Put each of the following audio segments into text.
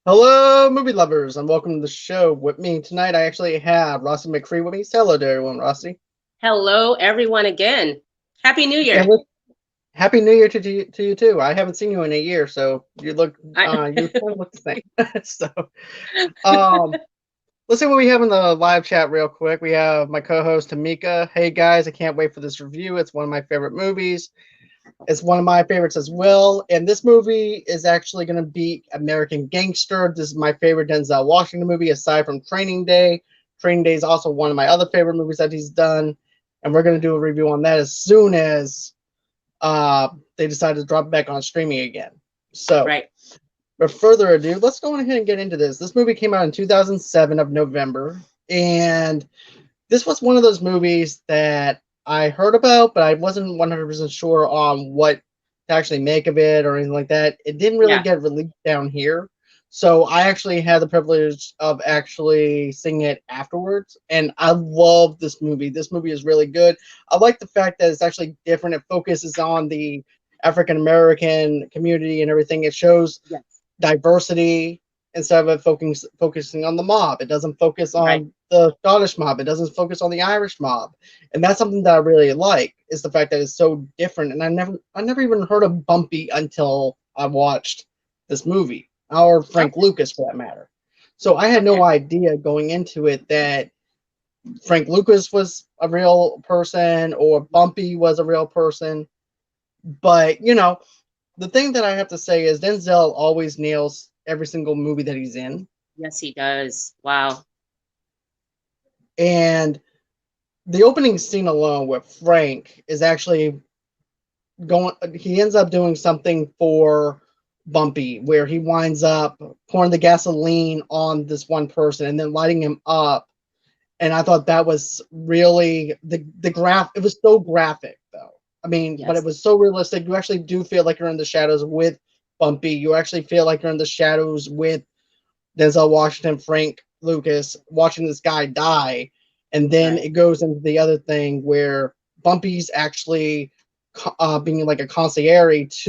Hello, movie lovers, and welcome to the show. With me tonight, I actually have Rossie McCree with me. Say hello to everyone, Rossie. Hello, everyone, again. Happy New And Year. Happy New Year to you too. I haven't seen you in a year, so I, you kind of look the same. so, um, let's see what we have in the live chat real quick. We have my co-host Tamika. Hey guys, I can't wait for this review. It's one of my favorite movies. It's one of my favorites as well. And this movie is actually going to beat American Gangster. This is my favorite Denzel Washington movie aside from Training Day. Training Day is also one of my other favorite movies that he's done. And we're going to do a review on that as soon as they decide to drop it back on streaming again. So, right. without further ado, let's go ahead and get into this. This movie came out in 2007 of November. And this was one of those movies that I heard about, but I wasn't 100% sure on what to actually make of it or anything like that. It didn't really Yeah. get released down here. So I actually had the privilege of actually seeing it afterwards. And I love this movie. This movie is really good. I like the fact that it's actually different. It focuses on the African American community and everything. It shows Yes. diversity instead of it focusing on the mob. It doesn't focus Right. on the Scottish mob. It doesn't focus on the Irish mob, and that's something that I really like. Is the fact that it's so different. And I never even heard of Bumpy until I watched this movie, or Frank Okay. Lucas for that matter. So I had no Okay. idea going into it that Frank Lucas was a real person or Bumpy was a real person. But the thing that I have to say is Denzel always nails every single movie that he's in. Yes, he does. Wow. And the opening scene alone with Frank is actually he ends up doing something for Bumpy where he winds up pouring the gasoline on this one person and then lighting him up. And I thought that was really the graph. It was so graphic though. I mean, but it Yes. was so realistic. You actually do feel like you're in the shadows with Bumpy. You actually feel like you're in the shadows with Denzel Washington, Frank Lucas, watching this guy die. And then Right. it goes into the other thing where Bumpy's actually being like a concierge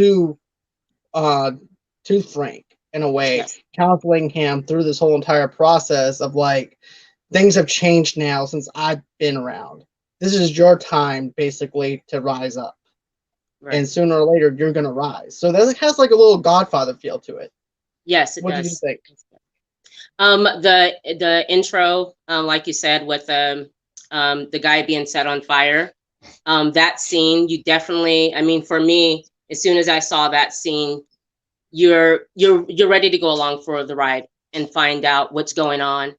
uh, to Frank in a way, Yes. counseling him through this whole entire process of like, things have changed now since I've been around. This is your time basically to rise up. And Right. sooner or later, you're going to rise. So that has like a little Godfather feel to it. Yes, it What did you does. think? The intro, like you said, with the guy being set on fire, that scene, you definitely. I mean, for me, as soon as I saw that scene, you're ready to go along for the ride and find out what's going on.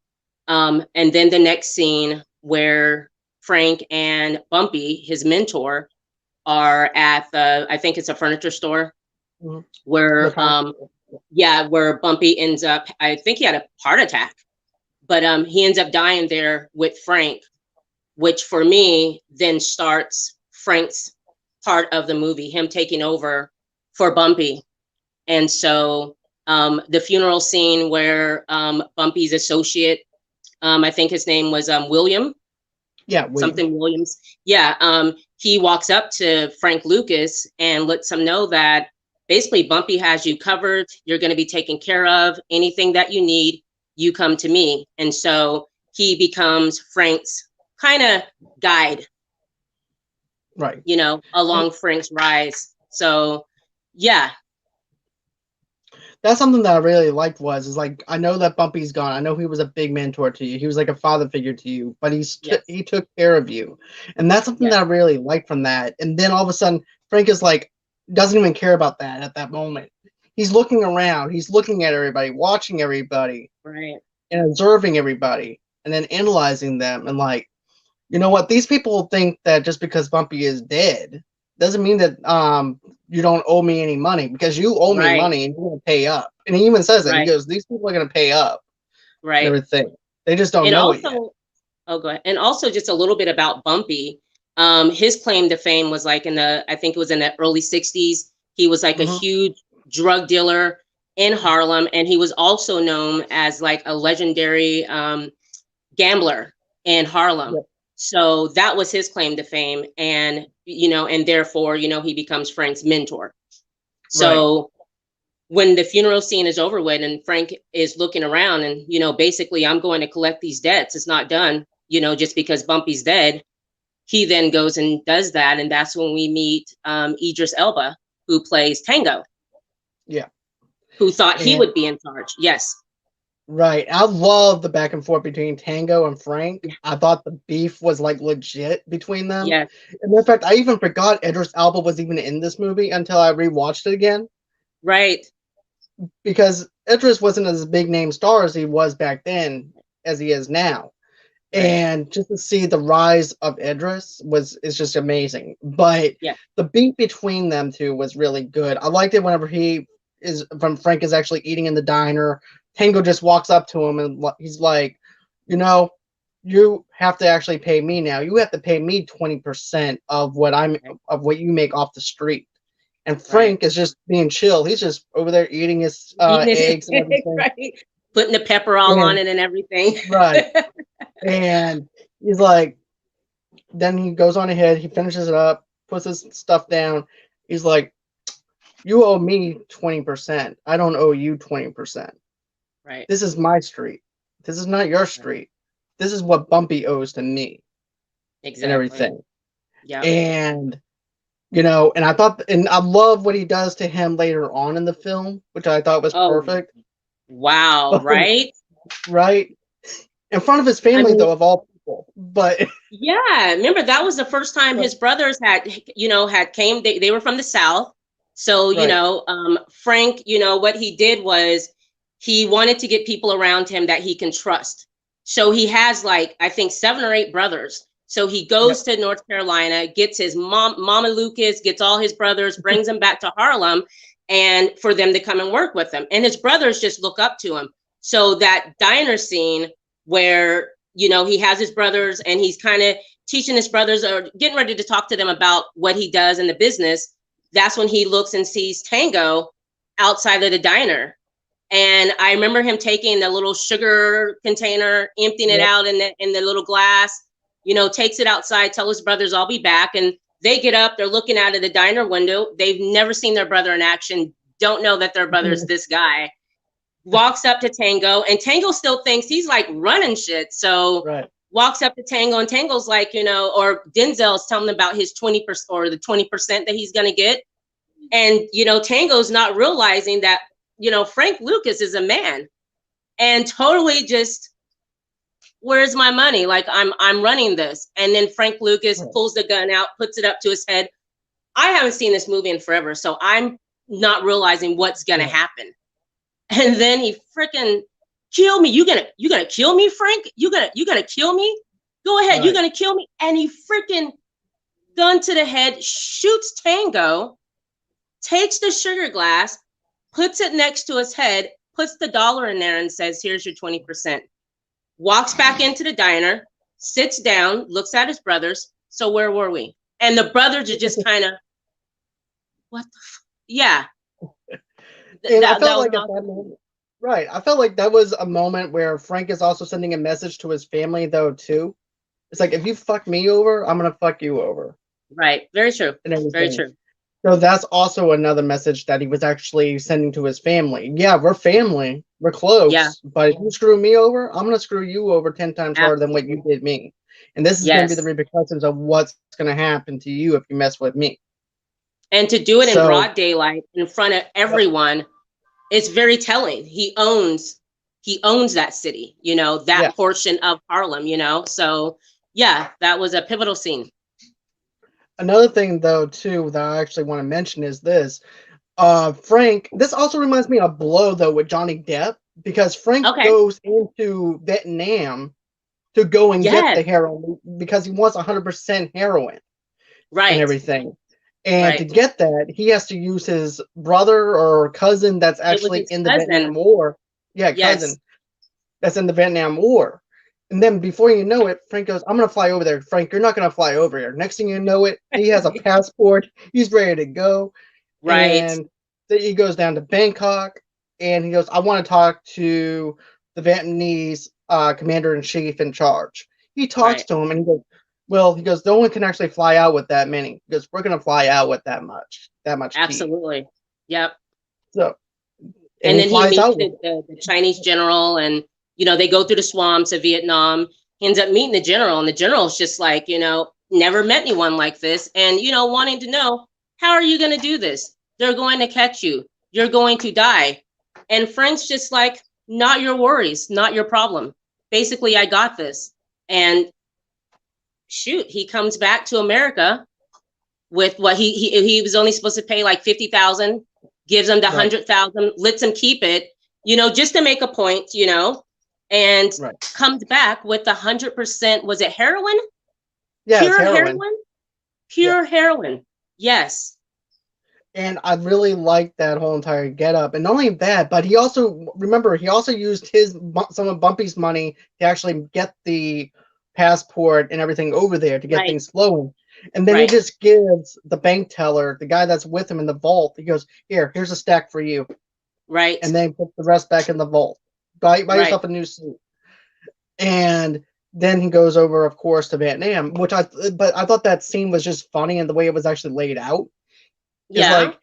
And then the next scene where Frank and Bumpy, his mentor, are at I think it's a furniture store Mhm. The where con- yeah, where Bumpy ends up, I think he had a heart attack, but he ends up dying there with Frank, which for me then starts Frank's part of the movie, him taking over for Bumpy. And so the funeral scene where Bumpy's associate, I think his name was William, Yeah, William. something Williams. Yeah, he walks up to Frank Lucas and lets him know that basically Bumpy has you covered. You're going to be taken care of. Anything that you need, you come to me. And so he becomes Frank's kind of guide, Right. along Frank's rise. So, yeah, That's something that I really liked was is like I know that Bumpy's gone. I know he was a big mentor to you. He was like a father figure to you, but yes, he took care of you, and that's something yes, that I really liked from that. And then all of a sudden, Frank is like doesn't even care about that at that moment. He's looking around. He's looking at everybody, watching everybody, right, and observing everybody, and then analyzing them. And like, you know what? These people think that just because Bumpy is dead doesn't mean that you don't owe me any money because you owe me right, money and you're gonna pay up. And he even says that he right, goes, "These people are gonna pay up and right. everything. They just don't And know it yet." also, oh, go ahead. And also, just a little bit about Bumpy. His claim to fame was like I think it was in the early 60s. He was like a Hmm. huge drug dealer in Harlem. And he was also known as like a legendary gambler in Harlem. Yep. So that was his claim to fame. And therefore, he becomes Frank's mentor. Right. So when the funeral scene is over with and Frank is looking around and, basically I'm going to collect these debts. It's not done, just because Bumpy's dead. He then goes and does that. And that's when we meet Idris Elba, who plays Tango. Yeah. Who thought he would be in charge. Yes. Right. I love the back and forth between Tango and Frank. Yeah. I thought the beef was like legit between them. Yeah. And in fact, I even forgot Idris Elba was even in this movie until I rewatched it again. Right. Because Idris wasn't as big name star as he was back then as he is now. Right. And just to see the rise of Idris is just amazing. But the beat between them two was really good. I liked it whenever Frank is actually eating in the diner. Tango just walks up to him and he's like, you have to actually pay me now. You have to pay me 20% of what you make off the street. And Frank is just being chill. He's just over there eating his eggs and everything. Right. Putting the pepper all on it and everything. Right. And he's like, then he goes on ahead, he finishes it up, puts his stuff down. He's like, you owe me 20%. I don't owe you 20%. Right. This is my street. This is not your street. This is what Bumpy owes to me. Exactly. And everything. Yeah. And and I love what he does to him later on in the film, which I thought was perfect. Wow, right? Right. In front of his family, though, of all people. But yeah, remember that was the first time his brothers had came. They were from the South. So, Frank, what he did was he wanted to get people around him that he can trust. So he has I think 7 or 8 brothers. So he goes to North Carolina, gets his Mama Lucas, gets all his brothers, brings them back to Harlem and for them to come and work with him. And his brothers just look up to him. So that diner scene where, he has his brothers and he's kind of teaching his brothers or getting ready to talk to them about what he does in the business. That's when he looks and sees Tango outside of the diner. And I remember him taking the little sugar container, emptying it out in the little glass, takes it outside, tell his brothers, I'll be back. And they get up, they're looking out of the diner window. They've never seen their brother in action, don't know that their brother's this guy. Walks up to Tango, and Tango still thinks he's running shit. So walks up to Tango, and Tango's or Denzel's telling him about his 20% or the 20% that he's going to get. And, Tango's not realizing that, Frank Lucas is a man and totally just, where's my money? I'm running this. And then Frank Lucas pulls the gun out, puts it up to his head. I haven't seen this movie in forever, so I'm not realizing what's going to happen. And then he freaking kill me. You gonna kill me, Frank? You gonna kill me? Go ahead. You're gonna kill me. And he freaking gun to the head, shoots Tango, takes the sugar glass, puts it next to his head, puts the dollar in there and says, here's your 20%. Walks back into the diner, sits down, looks at his brothers. So where were we? And the brothers are just kind of, what the yeah. And I felt like at that moment, I felt like that was a moment where Frank is also sending a message to his family, though, too. It's like, if you fuck me over, I'm going to fuck you over. Right. Very true. Very true. So that's also another message that he was actually sending to his family. Yeah, we're family. We're close. Yeah. But if you screw me over, I'm going to screw you over 10 times harder than what you did me. And this is going to be the repercussions of what's going to happen to you if you mess with me. And to do it in broad daylight in front of everyone, it's very telling. He owns that city, that portion of Harlem, So yeah, that was a pivotal scene. Another thing, though, too, that I actually want to mention is this. Frank, this also reminds me of Blow, though, with Johnny Depp, because Frank goes into Vietnam to go and get the heroin because he wants 100% heroin. Right. And everything. And to get that, he has to use his brother or cousin that's actually in the Vietnam War. Yeah, cousin. That's in the Vietnam War. And then before you know it, Frank goes, I'm going to fly over there. Frank, you're not going to fly over here. Next thing you know it, he has a passport. He's ready to go. Right. And then he goes down to Bangkok. And he goes, I want to talk to the Vietnamese commander-in-chief in charge. He talks to him and he goes, no one can actually fly out with that many. He goes, we're going to fly out with that much. Absolutely. Yep. So And And he then he flies meets out with it. the Chinese general, and they go through the swamps of Vietnam. He ends up meeting the general, and the general's just like, never met anyone like this, and wanting to know, how are you going to do this? They're going to catch you. You're going to die. And Frank's just like, not your worries, not your problem. Basically, I got this. And shoot, he comes back to America with what he was only supposed to pay like 50,000, gives him the Right. 100,000, lets him keep it, just to make a point, and Right. comes back with the 100%. Was it heroin? Yeah, it's Pure heroin. Pure heroin. Yes. And I really liked that whole entire getup. And not only that, but he also used some of Bumpy's money to actually get the passport and everything over there to get Right. things flowing. And then he Right. just gives the bank teller, the guy that's with him in the vault, he goes, here's a stack for you. Right. And then put the rest back in the vault. Buy Right. yourself a new suit. And then he goes over, of course, to Vietnam, but I thought that scene was just funny and the way it was actually laid out. Yeah.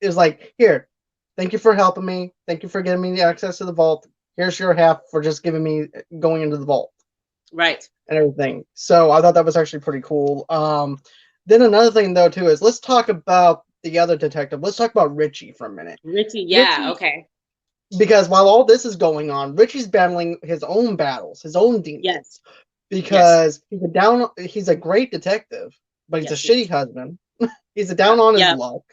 It's like, here, thank you for helping me. Thank you for getting me the access to the vault. Here's your half for just giving me going into the vault. Right. And everything. So I thought that was actually pretty cool. Then another thing though too is let's talk about the other detective. Let's talk about Richie for a minute. Richie, yeah, Richie, okay. because while all this is going on, Richie's battling his own battles, his own demons. Yes. Because he's a great detective, but he's a shitty husband. He's down on his luck.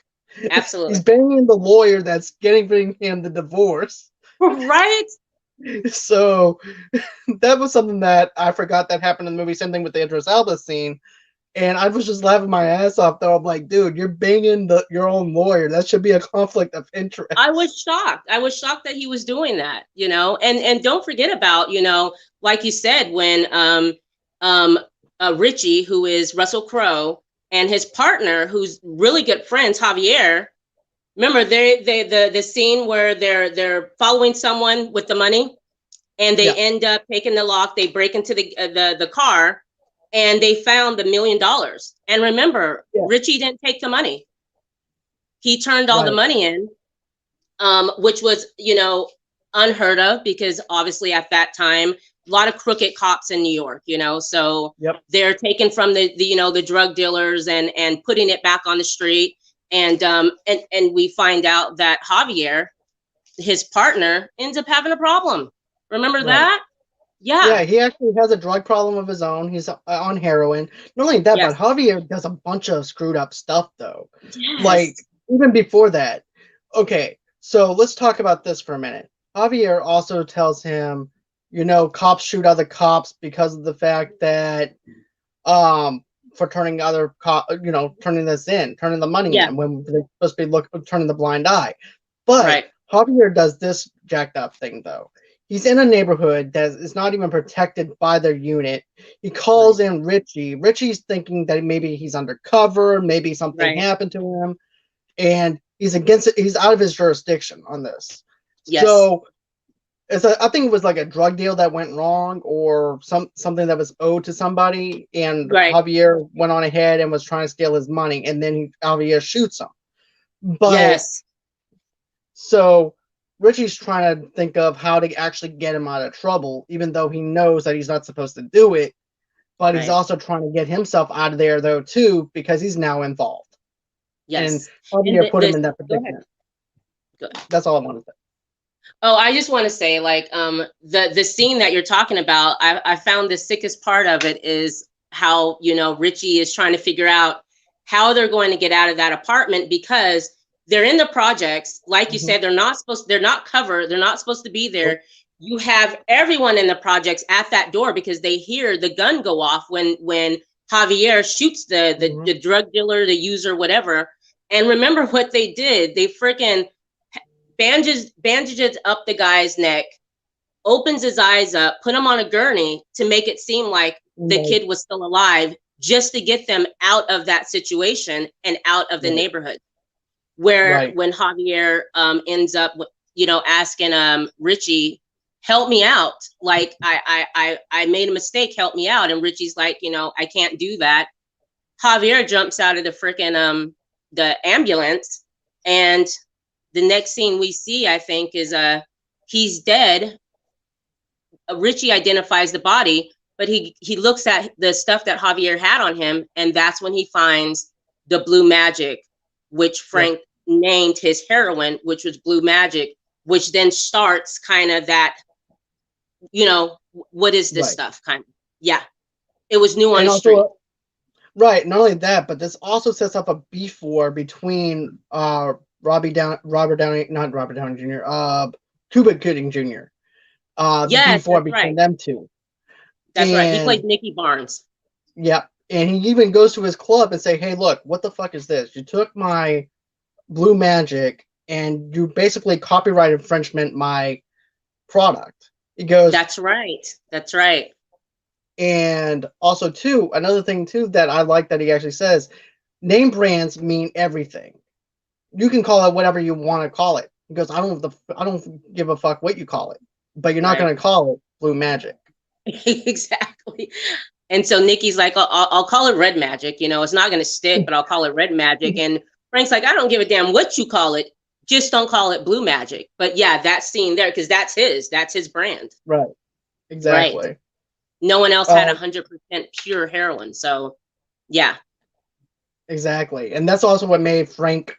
Absolutely. He's banging the lawyer that's giving him the divorce. Right? So that was something that I forgot that happened in the movie. Same thing with the Idris Elba scene. And I was just laughing my ass off, though. I'm like, dude, you're banging your own lawyer. That should be a conflict of interest. I was shocked. I was shocked that he was doing that, and don't forget about, like you said, when Richie, who is Russell Crowe, and his partner, who's really good friends, Javier. Remember, the scene where they're following someone with the money, and they end up taking the lock. They break into the car, and they found the $1 million. And remember, Richie didn't take the money. He turned all the money in, which was unheard of, because obviously at that time a lot of crooked cops in New York, so they're taking from the drug dealers and putting it back on the street. And we find out that Javier, his partner, ends up having a problem. Remember that? Yeah, he actually has a drug problem of his own. He's on heroin. Not only that, but Javier does a bunch of screwed up stuff, though. Like, even before that. Okay, so let's talk about this for a minute. Javier also tells him, cops shoot other cops because of the fact that, for turning other turning the money in when they're supposed to be turning the blind eye. But Javier does this jacked up thing, though. He's in a neighborhood that is not even protected by their unit. He calls in Richie. Richie's thinking that maybe he's undercover, maybe something happened to him, and he's against it. He's out of his jurisdiction on this. So I think it was like a drug deal that went wrong, or something that was owed to somebody, and Javier went on ahead and was trying to steal his money, and then Javier shoots him. But so Richie's trying to think of how to actually get him out of trouble, even though he knows that he's not supposed to do it. But he's also trying to get himself out of there, though, too, because he's now involved. And Javier put him in that predicament. That's all I wanted to say. Oh, I just want to say, like, the scene that you're talking about, I found the sickest part of it is how, Richie is trying to figure out how they're going to get out of that apartment, because they're in the projects. Like you said, they're not covered. They're not supposed to be there. You have everyone in the projects at that door because they hear the gun go off when Javier shoots the drug dealer, the user, whatever. And remember what they did? They freaking bandages up the guy's neck, opens his eyes up, put him on a gurney to make it seem like the kid was still alive, just to get them out of that situation and out of the neighborhood. Where when Javier ends up, asking Richie, help me out. Like, I made a mistake, help me out. And Richie's like, I can't do that. Javier jumps out of the freaking the ambulance and the next scene we see, I think, is he's dead. Richie identifies the body, but he looks at the stuff that Javier had on him, and that's when he finds the blue magic, which Frank named his heroin, which was blue magic, which then starts kind of that, what is this stuff kind of. Yeah, it was new on the street. Right, not only that, but this also sets up a beef war between Robert Downey, not Robert Downey Jr., Cuba Gooding Jr. The beef war between them two. That's right. He plays Nicky Barnes. Yeah, and he even goes to his club and say, "Hey, look, what the fuck is this? You took my blue magic and you basically copyright infringement my product." He goes, "That's right. That's right." And also, too, another thing too that I like that he actually says, name brands mean everything. You can call it whatever you want to call it. He goes, I don't give a fuck what you call it, but you're not going to call it blue magic. Exactly. And so Nikki's like, I'll call it red magic. It's not going to stick, but I'll call it red magic. And Frank's like, I don't give a damn what you call it. Just don't call it blue magic. But yeah, that scene there, because that's his brand. Right. Exactly. Right. No one else had 100% pure heroin. So, yeah. Exactly. And that's also what made Frank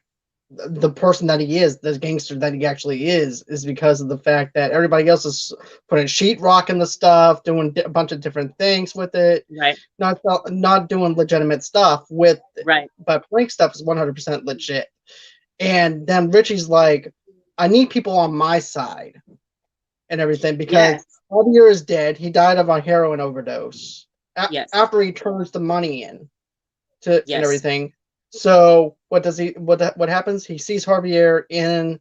the person that he is, the gangster that he actually is because of the fact that everybody else is putting sheetrock in the stuff, doing a bunch of different things with it. Right. Not doing legitimate stuff with it. Right. But Frank stuff is 100% legit. And then Richie's like, I need people on my side and everything because Javier is dead. He died of a heroin overdose. After he turns the money in and everything. So what happens? He sees Javier in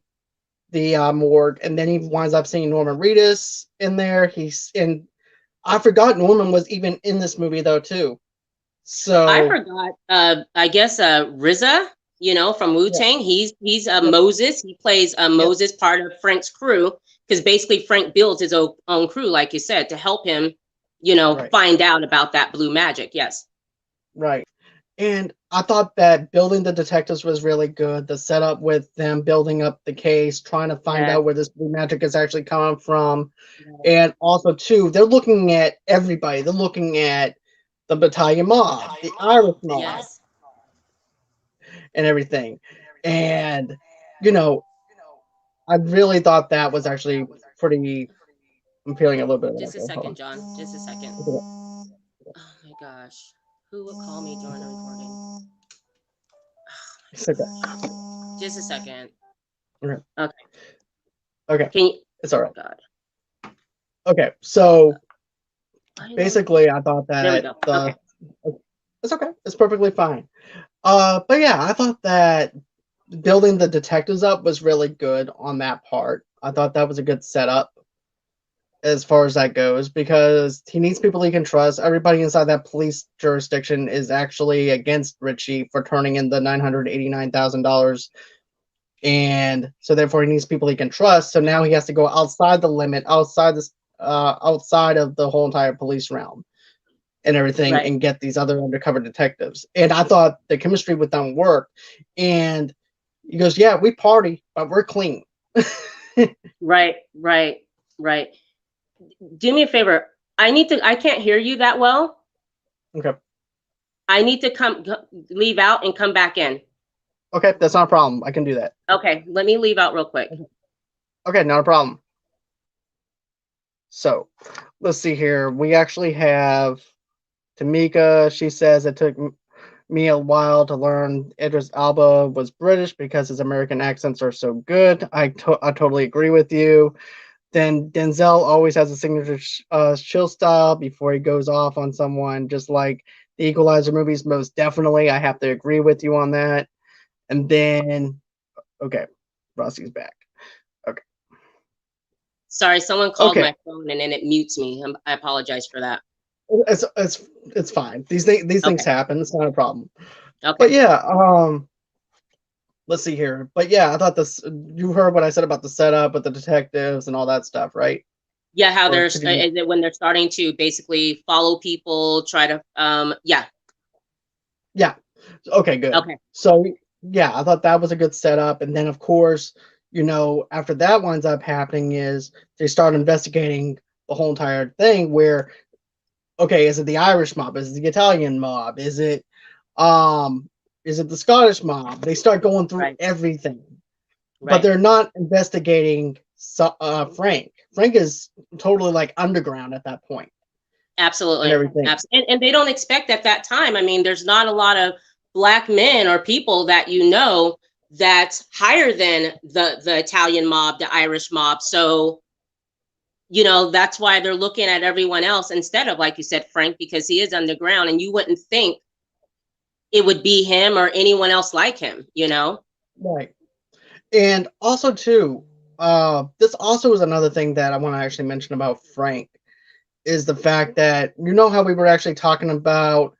the morgue, and then he winds up seeing Norman Reedus in there. I forgot Norman was even in this movie though too. So I forgot. I guess RZA, from Wu-Tang. He's Moses. He plays Moses, part of Frank's crew, because basically Frank builds his own crew, like you said, to help him, find out about that blue magic. Yes. Right. And I thought that building the detectives was really good. The setup with them building up the case, trying to find out where this blue magic is actually coming from. And also, too, they're looking at everybody. They're looking at the Battalion Mob, the Irish Mob, and everything. And, I really thought that was actually pretty... I'm feeling a little bit... Just a second, John. Just a second. Oh, my gosh. Who would call me during the recording? Oh, just a second. Okay. It's all right. God. Okay, so basically, I thought that it's okay. It's perfectly fine. But yeah, I thought that building the detectives up was really good on that part. I thought that was a good setup as far as that goes, because he needs people he can trust. Everybody inside that police jurisdiction is actually against Richie for turning in the $989,000. And so therefore he needs people he can trust. So now he has to go outside the limit, outside of the whole entire police realm and everything, and get these other undercover detectives. And I thought the chemistry with them worked. And he goes, yeah, we party, but we're clean. Right. Do me a favor. I can't hear you that well. Okay. I need to leave out and come back in. Okay, that's not a problem. I can do that. Okay, let me leave out real quick. Okay, not a problem. So, let's see here. We actually have Tamika. She says it took me a while to learn Idris Elba was British because his American accents are so good. I totally agree with you. Then Denzel always has a signature chill style before he goes off on someone, just like the Equalizer movies. Most definitely, I have to agree with you on that. And then, okay, Rossie's back. Okay. Sorry, someone called my phone and then it mutes me. I apologize for that. It's fine. These things happen. It's not a problem. Okay. But yeah, let's see here. But yeah, I thought you heard what I said about the setup with the detectives and all that stuff, right? Yeah, how when they're starting to basically follow people, try to yeah. Okay, good. Okay. So yeah, I thought that was a good setup. And then of course, after that winds up happening is they start investigating the whole entire thing where, okay, is it the Irish mob? Is it the Italian mob? Um is it the Scottish mob? They start going through Right. everything, but Right. they're not investigating Frank. Frank is totally like underground at that point and Absolutely. everything. And they don't expect at that time. I mean, there's not a lot of black men or people that that's higher than the Italian mob, the Irish mob. So, that's why they're looking at everyone else instead of, like you said, Frank, because he is underground and you wouldn't think it would be him or anyone else like him. Right. And also too, this also is another thing that I want to actually mention about Frank is the fact that how we were actually talking about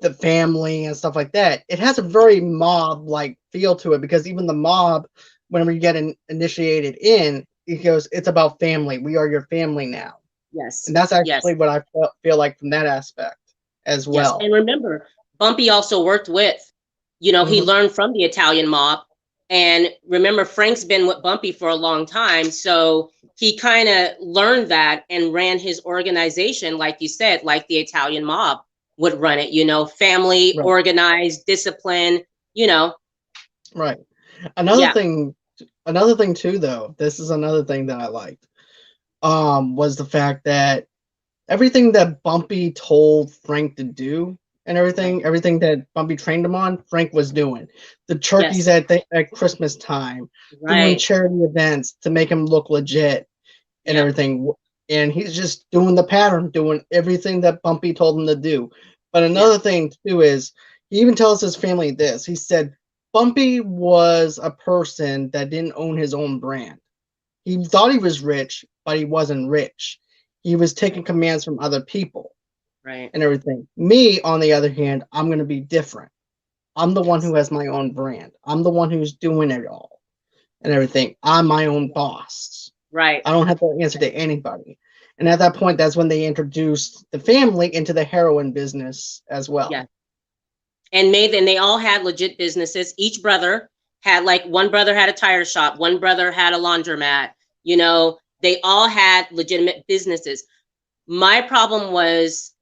the family and stuff like that. It has a very mob like feel to it because even the mob, whenever you get initiated in, it goes, it's about family. We are your family now. Yes. And that's Yes. actually what I feel like from that aspect as Yes. well. And remember, Bumpy also worked with, he Mm-hmm. learned from the Italian mob. And remember, Frank's been with Bumpy for a long time. So he kind of learned that and ran his organization, like you said, like the Italian mob would run it, family, Right. organized, discipline. Right. Yeah. Another thing too, though, this is another thing that I liked, was the fact that everything that Bumpy told Frank to do and Right. everything that Bumpy trained him on, Frank was doing. The turkeys Yes. at Christmas time, doing Right. charity events to make him look legit and Yep. everything. And he's just doing the pattern, doing everything that Bumpy told him to do. But Yeah. another thing too is he even tells his family this. He said Bumpy was a person that didn't own his own brand. He thought he was rich, but he wasn't rich. He was taking Right. commands from other people Right. and everything. Me, on the other hand, I'm going to be different. I'm the one Yes. who has my own brand. I'm the one who's doing it all and everything. I'm my own boss. Right. I don't have to answer to anybody. And at that point, that's when they introduced the family into the heroin business as Yeah. well. And they all had legit businesses. Each brother had, like, one brother had a tire shop, one brother had a laundromat. They all had legitimate businesses. My problem was,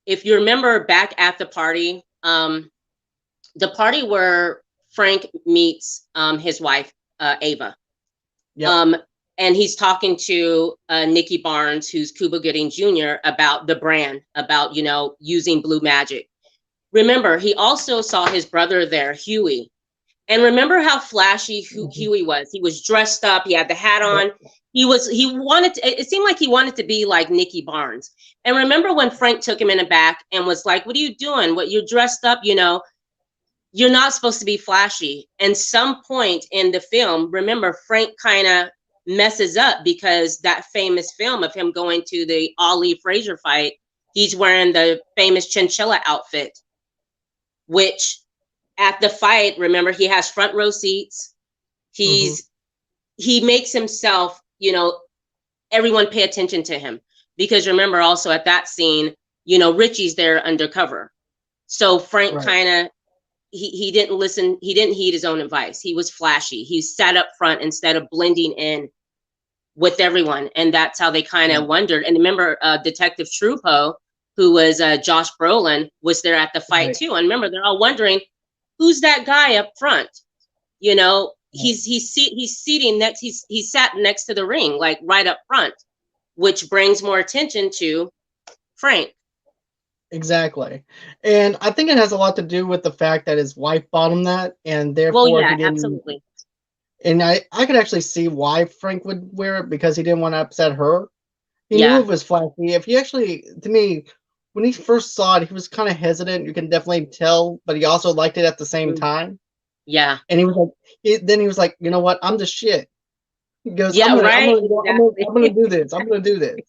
if you remember back at the party where Frank meets his wife, Ava. Yep. Um, and he's talking to Nikki Barnes, who's Cuba Gooding Jr., about the brand, about, using blue magic. Remember, he also saw his brother there, Huey. And remember how flashy Mm-hmm. Huey was. He was dressed up. He had the hat Yep. on. It seemed like he wanted to be like Nikki Barnes. And remember when Frank took him in the back and was like, what are you doing? What, you're dressed up, you're not supposed to be flashy. And some point in the film, remember, Frank kind of messes up because that famous film of him going to the Ali Frazier fight, he's wearing the famous chinchilla outfit, which at the fight, remember, he has front row seats. Mm-hmm. He makes himself, everyone pay attention to him, because remember also at that scene, Richie's there undercover. So Frank Right. kind of, he didn't listen. He didn't heed his own advice. He was flashy. He sat up front instead of blending in with everyone. And that's how they kind of Right. wondered. And remember, Detective Trupo, who was Josh Brolin, was there at the fight Right. too. And remember, they're all wondering, who's that guy up front? Right. He's seating next. He's sat next to the ring, like right up front, which brings more attention to Frank. Exactly. And I think it has a lot to do with the fact that his wife bought him that, and Well, therefore yeah, he didn't. absolutely. And I could actually see why Frank would wear it because he didn't want to upset her. He knew Yeah. it was flashy. If you actually, to me, when he first saw it, he was kind of hesitant. You can definitely tell, but he also liked it at the same Mm, time. yeah. And he was like, then he was like, you know what? I'm the shit. He goes, Yeah. Right. I'm gonna Exactly. do this. I'm gonna do this.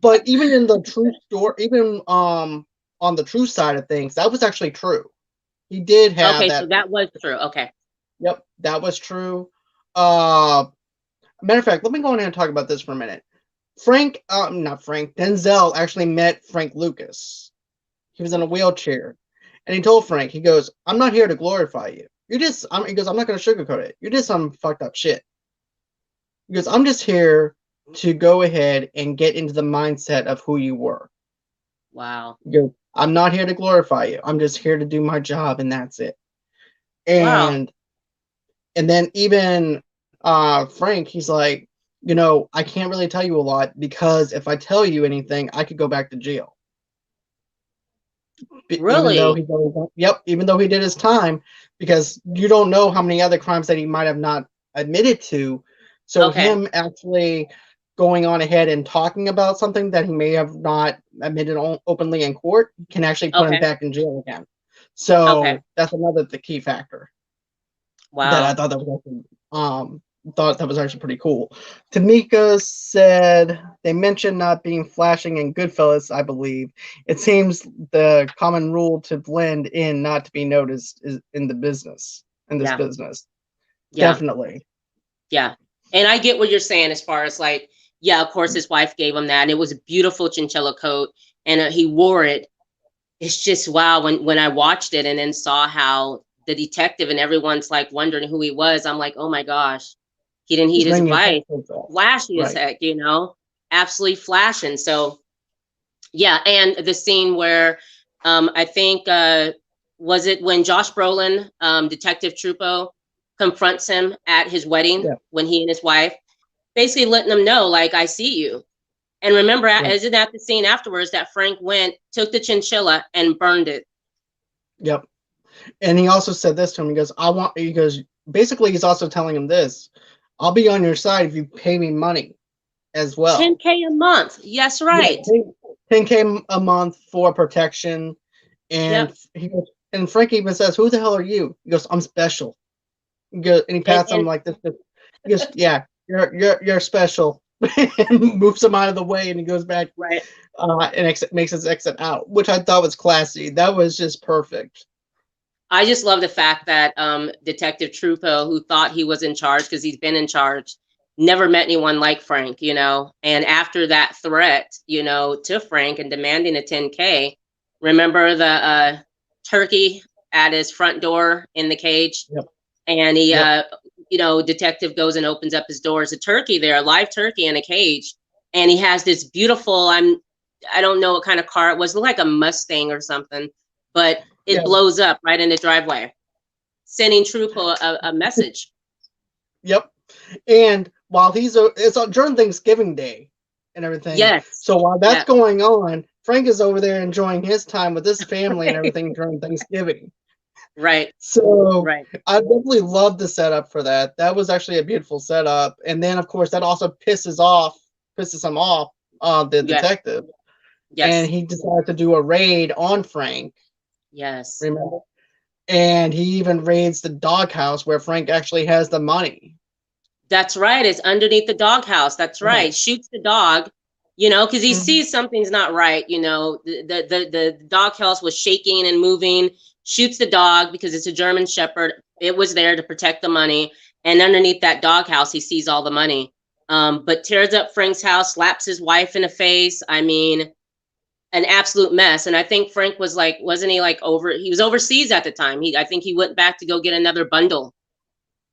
But even in the true story, even on the true side of things, that was actually true. He did have Okay, so that. that was true. Okay. Yep, that was true. Uh, Matter of fact, let me go in and talk about this for a minute. Not Frank, Denzel actually met Frank Lucas. He was in a wheelchair. And he told Frank, he goes, I'm not here to glorify you. you just, he goes, I'm not going to sugarcoat it. You did some fucked up shit. He goes, I'm just here to go ahead and get into the mindset of who you were. Wow. He goes, I'm not here to glorify you. I'm just here to do my job, and that's it. Wow. And then even Frank, he's like, I can't really tell you a lot because if I tell you anything, I could go back to jail. Even though Really? even though he did his time, because you don't know how many other crimes that he might have not admitted to. So Okay. him actually going on ahead and talking about something that he may have not admitted openly in court can actually put him Okay. back in jail again. Okay. So that's another the key factor that I Wow. thought that was actually pretty cool. Tamika said they mentioned not being flashing in Goodfellas, I believe. It seems the common rule to blend in, not to be noticed, is in this Yeah. business. Yeah. Definitely. Yeah. And I get what you're saying as far as like, yeah, of course his wife gave him that and it was a beautiful chinchilla coat and he wore it. It's just wow when I watched it and then saw how the detective and everyone's like wondering who he was. I'm like, "Oh my gosh. He didn't heed He's his bringing advice." attention to that. Flashy as Right. heck, absolutely flashing. So, yeah, and the scene where I think was it when Josh Brolin, Detective Trupo, confronts him at his wedding Yeah. when he and his wife, basically letting them know, like, I see you. And remember, Right. isn't that the scene afterwards that Frank went, took the chinchilla and burned it? Yep. And he also said this to him. He goes, basically, he's also telling him this: I'll be on your side if you pay me money as well. 10K a month. Yes, Yeah, right. 10K a month for protection. And Yep. he goes, and Frank even says, "Who the hell are you?" He goes, "I'm special." He goes, and he pats him And like this. He goes, "Yeah, you're special," and moves him out of the way, and he goes back right. and makes his exit out, which I thought was classy. That was just perfect. I just love the fact that Detective Trupo, who thought he was in charge because he's been in charge, never met anyone like Frank, And after that threat, to Frank and demanding a 10K, remember the turkey at his front door in the cage? Yep. And he, Yep. Detective goes and opens up his door. It's a turkey there, a live turkey in a cage. And he has this beautiful, I don't know what kind of car it was, looked like a Mustang or something, but it Yeah. blows up right in the driveway, sending Trupo a message. Yep. And while it's during Thanksgiving Day and everything. Yes. So while that's Yeah. going on, Frank is over there enjoying his time with his family and everything during Thanksgiving. Right. So Right. I definitely love the setup for that. That was actually a beautiful setup. And then of course that also pisses him off, the Yeah. detective. And Yes. he decided to do a raid on Frank, Yes. remember? And he even raids the doghouse where Frank actually has the money. That's right. It's underneath the doghouse. That's Right. right. Shoots the dog, because he Mhm. sees something's not right. The doghouse was shaking and moving. Shoots the dog because it's a German Shepherd. It was there to protect the money. And underneath that doghouse, he sees all the money. But tears up Frank's house, slaps his wife in the face. I mean, an absolute mess. And I think Frank was like, wasn't he like he was overseas at the time. I think he went back to go get another bundle.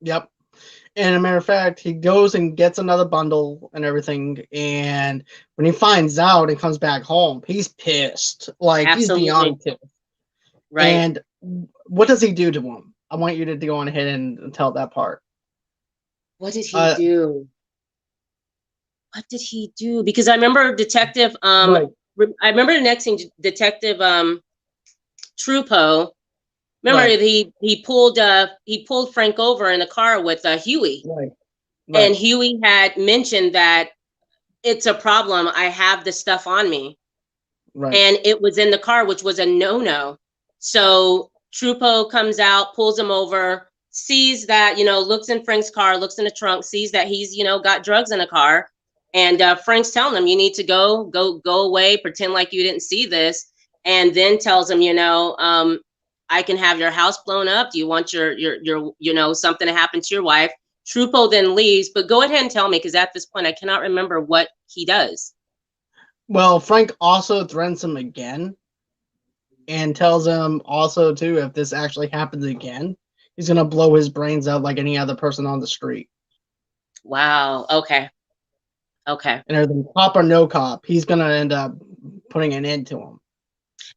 Yep. And a matter of fact, he goes and gets another bundle and everything. And when he finds out and comes back home, he's pissed. Like, he's Absolutely. beyond pissed. Right. And what does he do to him? I want you to go on ahead and tell that part. What did he Uh, do? What did he do? Because I remember Detective, right, I remember the next thing, Detective Trupo. Remember right, he pulled Frank over in the car with Huey, right, and right, Huey had mentioned that it's a problem. I have this stuff on me, right. and it was in the car, which was a no-no. So Trupo comes out, pulls him over, sees that, looks in Frank's car, looks in the trunk, sees that he's, got drugs in the car. And Frank's telling him, you need to go away, pretend like you didn't see this. And then tells him, I can have your house blown up. Do you want your something to happen to your wife? Trupo then leaves, but go ahead and tell me, because at this point, I cannot remember what he does. Well, Frank also threatens him again and tells him also, too, if this actually happens again, he's gonna blow his brains out like any other person on the street. Wow. Okay. Okay. And everything, cop or no cop, he's gonna end up putting an end to him.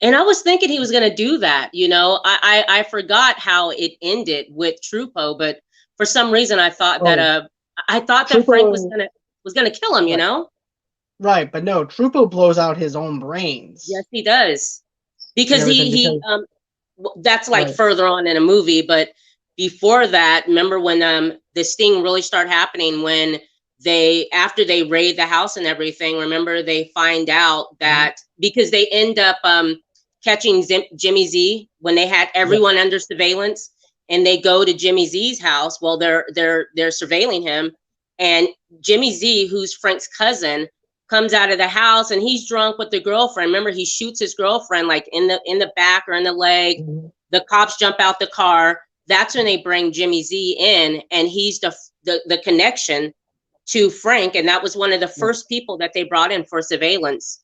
And I was thinking he was going to do that. I forgot how it ended with Trupo, but for some reason I thought that Frank was Trupo, gonna kill him. right, right, but no, Trupo blows out his own brains Yes, he does, and because everything he because that's like right, further on in a movie, but before that, remember when this thing really started happening, when they, after they raid the house and everything, remember they find out mhm, that, because they end up catching Jimmy Z when they had yep, everyone under surveillance, and they go to Jimmy Z's house. Well, they're surveilling him, and Jimmy Z, who's Frank's cousin, comes out of the house, and he's drunk with the girlfriend. Remember, he shoots his girlfriend like in the back or in the leg. mhm, The cops jump out the car. That's when they bring Jimmy Z in, and he's the connection to Frank, and that was one of the yep, first people that they brought in for surveillance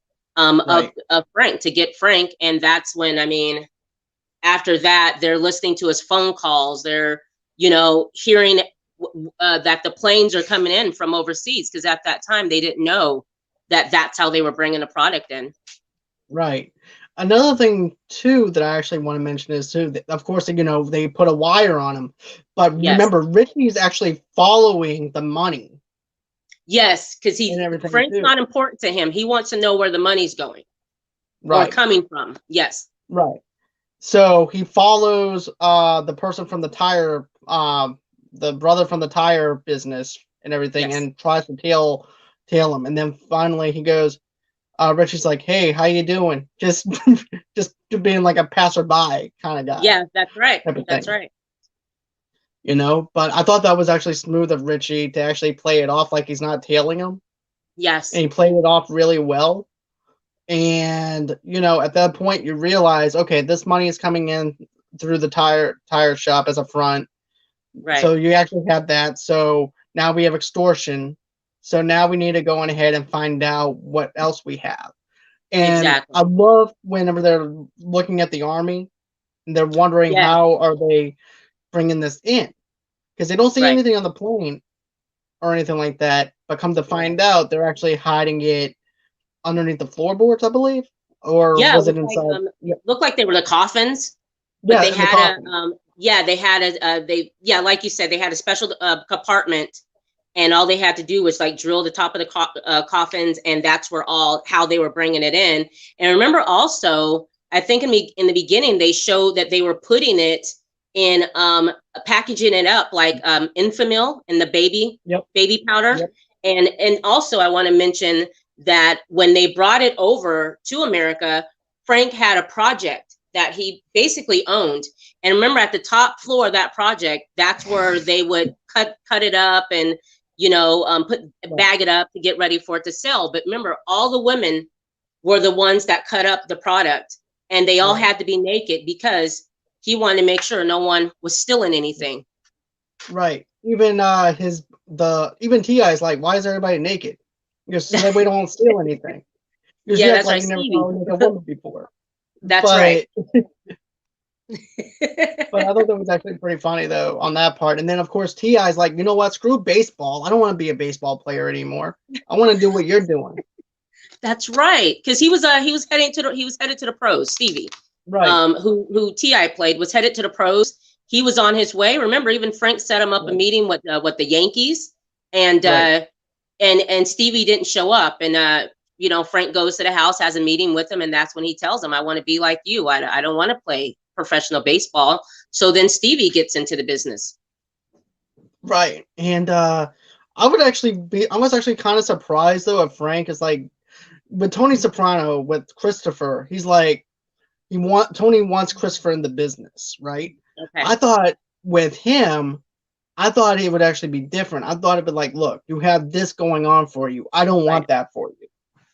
right, of Frank, to get Frank. And that's when, I mean, after that, they're listening to his phone calls. They're, hearing that the planes are coming in from overseas, because at that time they didn't know that that's how they were bringing the product in. right. Another thing too that I actually want to mention is too, that, of course, they put a wire on him, but Yes, remember, Richie's actually following the money yes, because and everything Frank's too. not important to him. He wants to know where the money's going or Right, coming from. Yes, right. So he follows the person from the brother from the tire business and everything, yes, and tries to tail him, and then finally he goes. Richie's like, "Hey, how you doing?" Just just being like a passerby kind of guy yeah, that's right, type of that's thing, right. But I thought that was actually smooth of Richie to actually play it off like he's not tailing him, and Yes, he played it off really well. And at that point, you realize, okay, this money is coming in through the tire shop as a front. right, So you actually have that. So now we have extortion. So now we need to go on ahead and find out what else we have. And exactly. I love whenever they're looking at the army and they're wondering Yeah, how are they bringing this in, because they don't see right, anything on the plane or anything like that. But come to right. find out, they're actually hiding it underneath the floorboards, I believe, or Yeah, it was it looked like inside? Yep. looked like they were the coffins, but they Yeah, in the had a coffin. yeah, they had yeah, like you said, they had a special compartment, and all they had to do was like drill the top of the coffins, and that's where all how they were bringing it in. And remember also, I think in the beginning they showed that they were putting it in packaging it up like Enfamil in the Yep. baby powder. Yep. And also I want to mention that when they brought it over to America, Frank had a project that he basically owned. And remember, at the top floor of that project, that's where they would cut it up and put Right. bag it up to get ready for it to sell. But remember, all the women were the ones that cut up the product, and they all Right. had to be naked because he wanted to make sure no one was stealing anything. Right. Even even Ti is like, why is everybody naked? Because so that we don't steal anything. Because you Yeah, act that's like right, you never Stevie. saw a naked woman before. That's right. But But I thought that was actually pretty funny though on that part. And then of course Ti's like, you know what? Screw baseball. I don't want to be a baseball player anymore. I want to do what you're doing. That's right, because he was headed to the pros. Stevie, Right. who Ti played, was headed to the pros. He was on his way. Remember, even Frank set him up a Right. meeting with the Yankees, and Right. and Stevie didn't show up. And Frank goes to the house, has a meeting with him, and that's when he tells him, "I want to be like you. I don't want to play professional baseball." So then Stevie gets into the business. Right. And I was actually kind of surprised though if Frank is like with Tony Soprano with Christopher, he's like Tony wants Christopher in the business, right? Okay, I thought with him, I thought it would actually be different. I thought it'd be like, look, you have this going on for you. I don't right, want that for you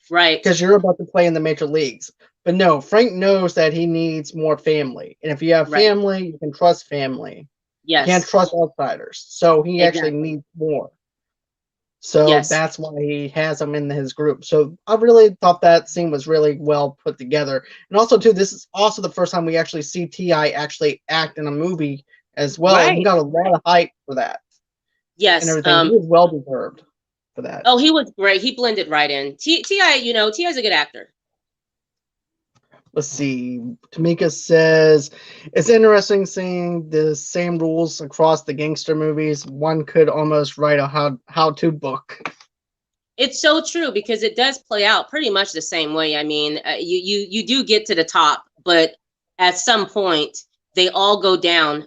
right, because you're about to play in the major leagues. But no, Frank knows that he needs more family. And if you have right. family, you can trust family. You can't Yes, trust outsiders. So he actually exactly. needs more. So Yes, that's why he has him in his group. So I really thought that scene was really well put together. And also, too, this is also the first time we actually see Ti actually act in a movie as well, and he Right. got a lot of hype for that and Yes. everything. He was well deserved for that. Oh, he was great. He blended right in. Ti, Ti's a good actor. Let's see. Tamika says it's interesting seeing the same rules across the gangster movies. One could almost write a how to book. It's so true because it does play out pretty much the same way. I mean, you do get to the top, but at some point they all go down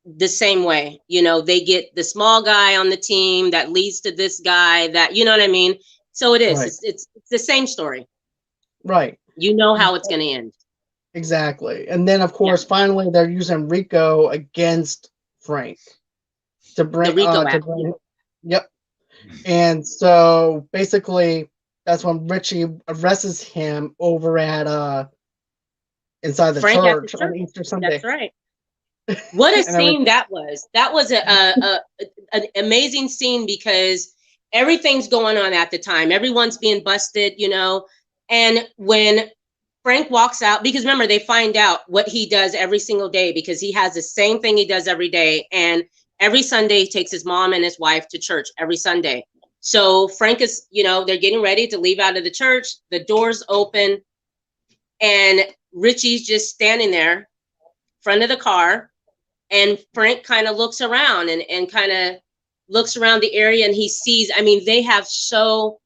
the same way. They get the small guy on the team that leads to this guy that, you know what I mean? So it is. Right. It's the same story. Right. You know how it's going to end. Exactly. And then of Yeah. course finally they're using Rico against Frank to The bring Rico to act. bring yep. And so basically that's when Richie arrests him over at inside the Frank at the church on church. Easter That's Sunday. right. What a And scene everything. that was. That was an amazing scene because everything's going on at the time. Everyone's being busted. And when Frank walks out, because remember, they find out what he does every single day because he has the same thing he does every day. And every Sunday, he takes his mom and his wife to church every Sunday. So Frank is, they're getting ready to leave out of the church. The doors open and Richie's just standing there, front of the car. And Frank kind of looks around and kind of looks around the area and he sees, I mean, they have so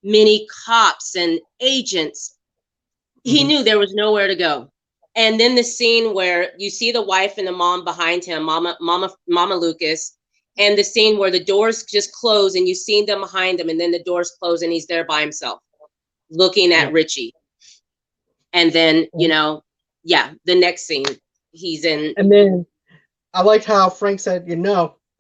many cops and agents. He knew there was nowhere to go. And then the scene where you see the wife and the mom behind him, Mama Lucas, and the scene where the doors just close and you see them behind him and then the doors close and he's there by himself looking at Yeah. Richie. And then, the next scene he's in. And then I liked how Frank said, I'm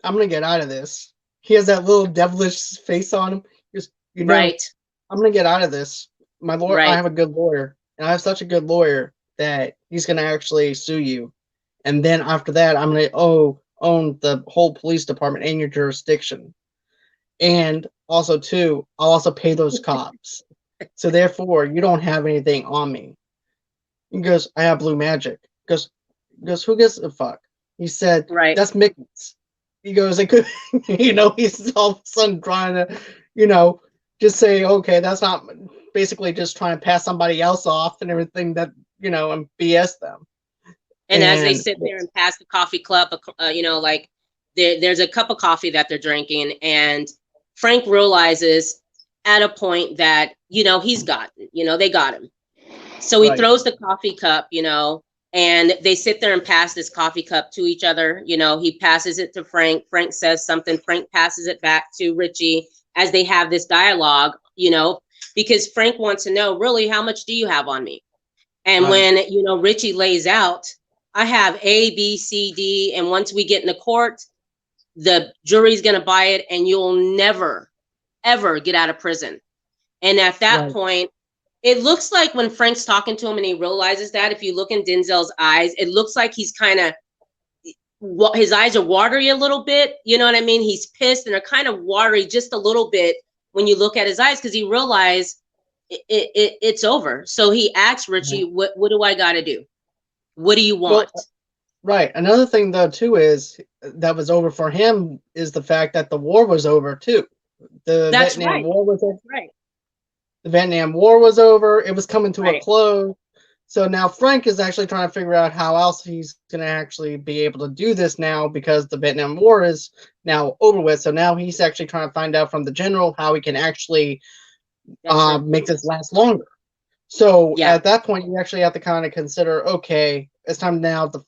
gonna get out of this. He has that little devilish face on him. Just Right. I'm gonna get out of this. My lawyer, I Right. have a good lawyer, and I have such a good lawyer that he's gonna actually sue you. And then after that, I'm gonna own the whole police department and your jurisdiction. And also too, I'll also pay those cops. So therefore, you don't have anything on me. He goes, I have blue magic. Goes, who gives a fuck? He said, Right. that's Mickey's. He goes, it could, he's all of a sudden trying to, just say, okay, that's not basically just trying to pass somebody else off and everything that, and BS them. And as they sit there and pass the coffee cup, like there's a cup of coffee that they're drinking, and Frank realizes at a point that he's got, they got him. So he throws the coffee cup, and they sit there and pass this coffee cup to each other. He passes it to Frank. Frank says something. Frank passes it back to Richie as they have this dialogue, because Frank wants to know, really, how much do you have on me? And when, Richie lays out, I have A, B, C, D. And once we get in the court, the jury's going to buy it and you'll never, ever get out of prison. And at that point, it looks like when Frank's talking to him and he realizes that, if you look in Denzel's eyes, it looks like he's kind of, his eyes are watery a little bit. You know what I mean? He's pissed and they're kind of watery just a little bit when you look at his eyes because he realized it's over. So he asks Richie, what do I got to do? What do you want? Well, right. Another thing, though, too, is that was over for him is the fact that the war was over, too. That's Vietnam right. War was over. Right. The Vietnam War was over. It was coming to a Right. close. So now Frank is actually trying to figure out how else he's going to actually be able to do this now because the Vietnam War is now over with. So now he's actually trying to find out from the general how he can actually make this last longer. So at that point, you actually have to kind of consider, okay, it's time now to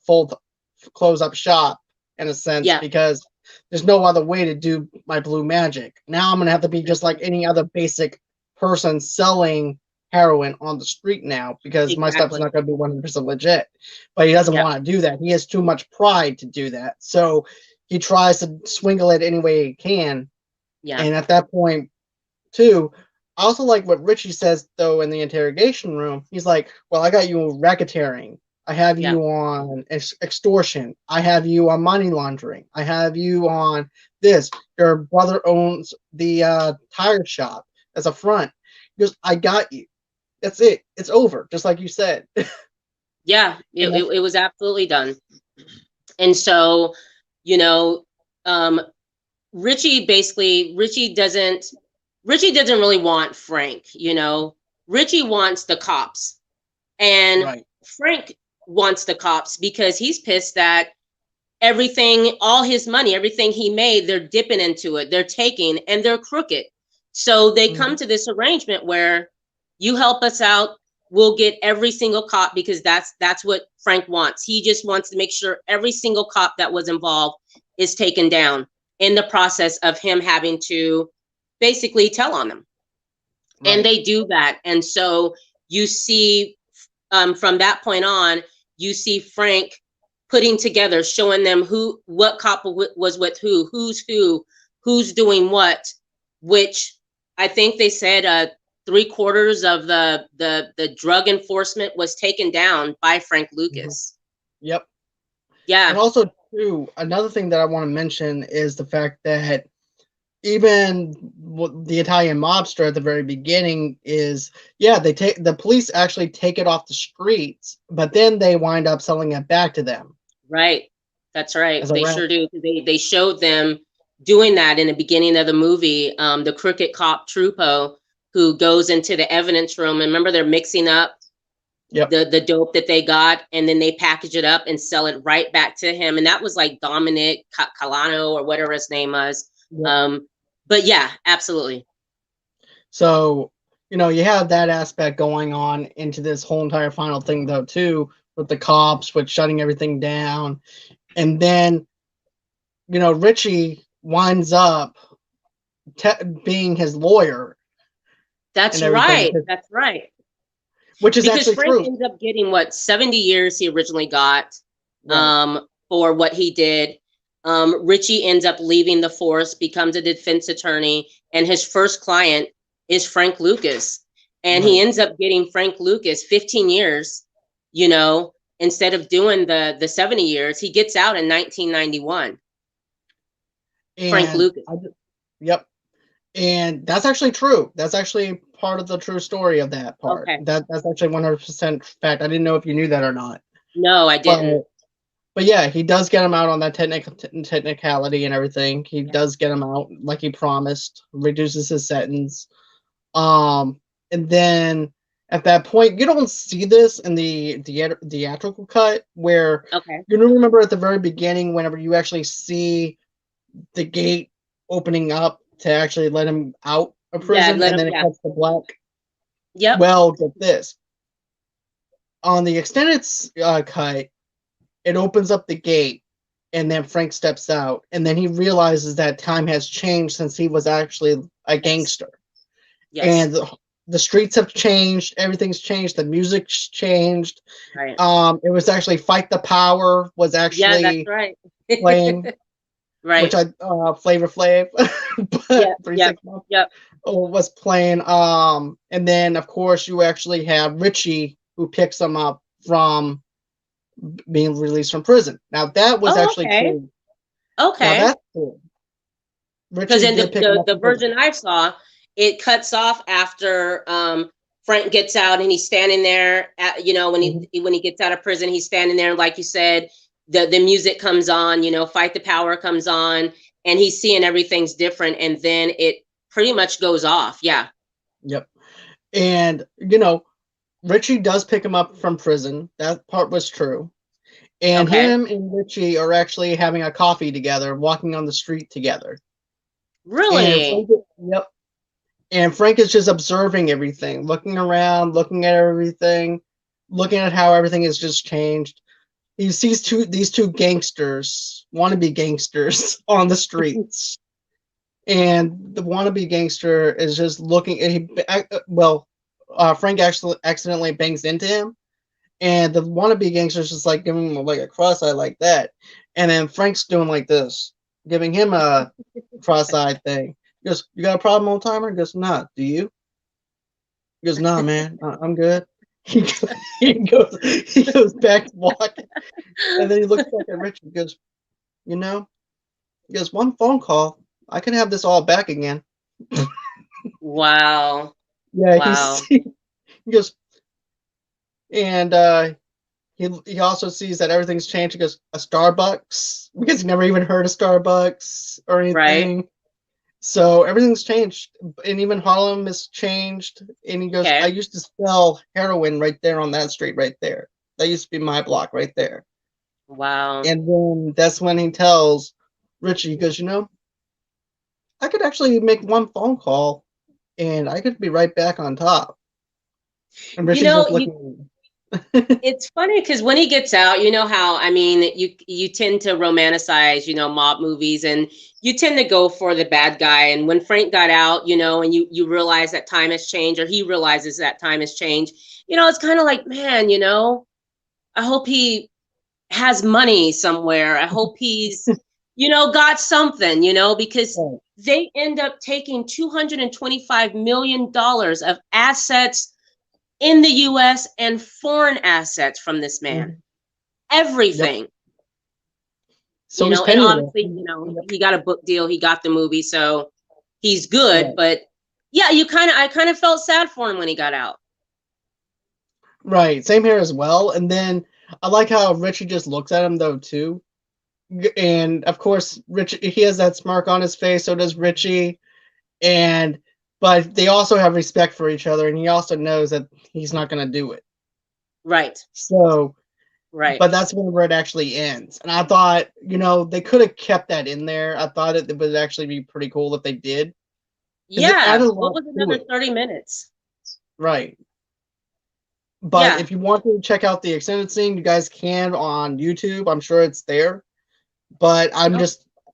close up shop in a sense because there's no other way to do my blue magic. Now I'm going to have to be just like any other basic person selling heroin on the street now because my stuff's not going to be 100% legit. But he doesn't want to do that. He has too much pride to do that. So he tries to swingle it any way he can. Yeah. And at that point, too, I also like what Richie says, though, in the interrogation room. He's like, well, I got you on racketeering. I have you on extortion. I have you on money laundering. I have you on this. Your brother owns the tire shop as a front. He goes, I got you. That's it. It's over, just like you said. Yeah, it was absolutely done. And so, you know, um, Richie doesn't really want Frank, Richie wants the cops. And Right. Frank wants the cops because he's pissed that everything, all his money, everything he made, they're dipping into it, they're taking, and they're crooked. So they come Mhm. to this arrangement where you help us out, we'll get every single cop, because that's what Frank wants. He just wants to make sure every single cop that was involved is taken down in the process of him having to basically tell on them. And Right. they do that. And so you see, from that point on, you see Frank putting together, showing them what cop was with who's doing what, which I think they said 3/4 of the drug enforcement was taken down by Frank Mhm. Lucas. Yep. And Yeah, also, too, another thing that I want to mention is the fact that even the Italian mobster at the very beginning is, yeah, the police actually take it off the streets, but then they wind up selling it back to them right. That's right. as a They rent. sure do. They showed them doing that in the beginning of the movie. The crooked cop Trupo, who goes into the evidence room, and remember they're mixing up Yep. the dope that they got, and then they package it up and sell it right back to him. And that was like Dominic Calano or whatever his name was. Yep. But yeah, absolutely. So, you have that aspect going on into this whole entire final thing, though, too, with the cops, with shutting everything down. And then, Richie winds up being his lawyer and That's everything, right. That's right. which is Because actually Frank true. ends up getting what, 70 years he originally got, Right. for what he did. Richie ends up leaving the force, becomes a defense attorney, and his first client is Frank Lucas. And he Right. ends up getting Frank Lucas 15 years, you know, instead of doing the 70 years. He gets out in 1991. Frank And Lucas. yep. And that's actually true. That's actually part of the true story of that part. Okay. That's actually 100% fact. I didn't know if you knew that or not. No, I But didn't. but yeah, he does get him out on that technicality and everything. He Yeah. does get him out like he promised, reduces his sentence. Um, and then at that point, you don't see this in the theatrical cut where Okay. remember at the very beginning, whenever you actually see the gate opening up to actually let him out of Yeah, prison, let and him, then it yeah. cuts to black. Yep. Well, get this, on the extended cut, it opens up the gate, and then Frank steps out, and then he realizes that time has changed since he was actually a Yes. gangster, Yes. and the streets have changed, everything's changed, the music's changed. Right. It was actually "Fight the Power" was Yeah, that's actually right. playing, which Right. I Flavor Flav, but Yep. Three Yep. Six Mafia Yep. was playing. And then of course you actually have Richie who picks him up from being released from prison. Now that was Oh, actually okay. true. Now Okay. that's true. Because Richie in the, did pick him the up the from prison. version I saw, it cuts off after Frank gets out, and he's standing there at, Mhm. when he gets out of prison, he's standing there, like you said, the music comes on, Fight the Power comes on, and he's seeing everything's different, and then it pretty much goes off. Yeah. Yep. And Richie does pick him up from prison. That part was true. And Okay. him and Richie are actually having a coffee together, walking on the street together. And Really? yep. And Frank is just observing everything, looking around, looking at everything, looking at how everything has just changed. He sees these two gangsters, wannabe gangsters, on the streets, and the wannabe gangster is just looking. And Frank actually accidentally bangs into him, and the wannabe gangster is just like giving him like a cross-eye like that, and then Frank's doing like this, giving him a cross-eye thing. He goes, "You got a problem, old timer?" He goes, "Nah, do you?" He goes, "Nah, man, I'm good." He goes, he goes back to walking, and then he looks back at Richard. He goes, "You know," he goes, "one phone call, I can have this all back again." Wow. Yeah, Wow. he goes, and he also sees that everything's changed. He goes, a Starbucks, because he never even heard of Starbucks or Right. anything. So everything's changed, and even Harlem has changed. And he goes, I Okay. used to sell heroin right there on that street right there. That used to be my block right there. Wow. And then that's when he tells Richie, he goes, I could actually make one phone call and I could be right back on top. And You Richie's know, just you looking. it's funny because when he gets out, you know how, I mean, you tend to romanticize, mob movies, and you tend to go for the bad guy. And when Frank got out, and you realize that time has changed, or he realizes that time has changed, it's kind of like, man, I hope he has money somewhere. I hope he's, got something, because Oh, they end up taking $225 million of assets in the US and foreign assets from this man. mhm. Yep. Everything. So he's And penniless. obviously, Yep. he got a book deal, he got the movie, so he's good, Right. but yeah, I kind of felt sad for him when he got out. Right. Same here as well. And then I like how Richie just looks at him though too. And of course, Richie, he has that smirk on his face. So does Richie. And but they also have respect for each other, and he also knows that he's not going to do it. Right. So, Right. but that's where it actually ends. And I thought, they could have kept that in there. I thought it would actually be pretty cool if they did, because it Yeah. added a What lot was to another it. 30 minutes? Right. But Yeah. if you want to check out the extended scene, you guys can on YouTube. I'm sure it's there. But Oh,